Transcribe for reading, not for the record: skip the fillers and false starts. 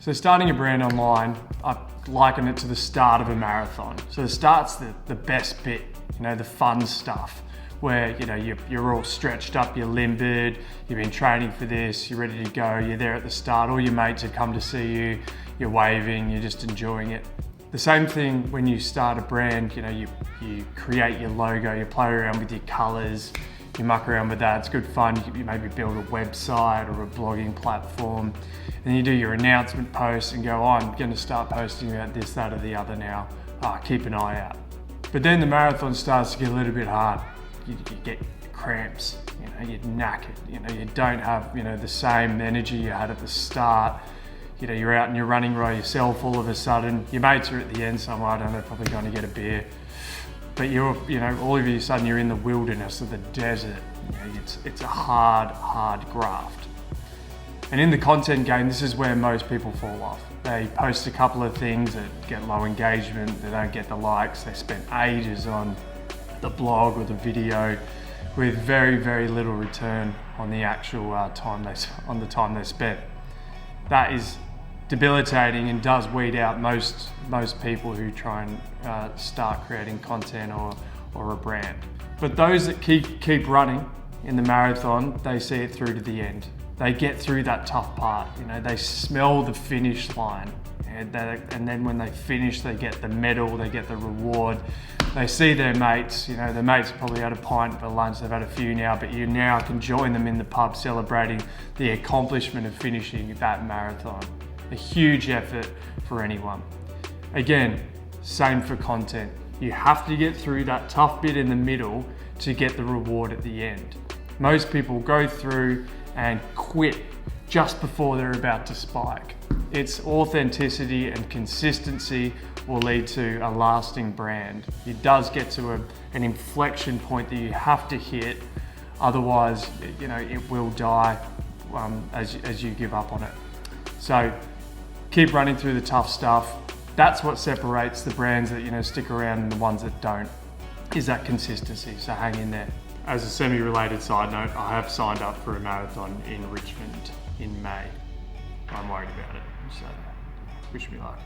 So starting a brand online, I liken it to the start of a marathon. So the start's the best bit, the fun stuff, where you're all stretched up, you're limbered, you've been training for this, you're ready to go, you're there at the start, all your mates have come to see you, you're waving, you're just enjoying it. The same thing when you start a brand, you create your logo, you play around with your colors, you muck around with that, it's good fun. You maybe build a website or a blogging platform, and you do your announcement posts and go, I'm going to start posting about this, that, or the other now. Keep an eye out. But then the marathon starts to get a little bit hard. You get cramps, you're knackered, you don't have the same energy you had at the start. You're out in your running row yourself all of a sudden. Your mates are at the end somewhere, I don't know, probably going to get a beer. But all of a sudden you're in the wilderness of the desert. It's a hard graft. And in the content game, this is where most people fall off. They post a couple of things that get low engagement, they don't get the likes, they spend ages on the blog or the video with very, very little return on the actual time they spent. That is debilitating and does weed out most people who try and start creating content or a brand. But those that keep running in the marathon, they see it through to the end. They get through that tough part. They smell the finish line, and then when they finish, they get the medal, they get the reward. They see their mates. Their mates probably had a pint for lunch. They've had a few now, but you now can join them in the pub celebrating the accomplishment of finishing that marathon. A huge effort for anyone. Again, same for content. You have to get through that tough bit in the middle to get the reward at the end. Most people go through and quit just before they're about to spike. It's authenticity and consistency will lead to a lasting brand. It does get to an inflection point that you have to hit, otherwise it will die as you give up on it. So keep running through the tough stuff. That's what separates the brands that stick around and the ones that don't, is that consistency, so hang in there. As a semi-related side note, I have signed up for a marathon in Richmond in May. I'm worried about it, so wish me luck.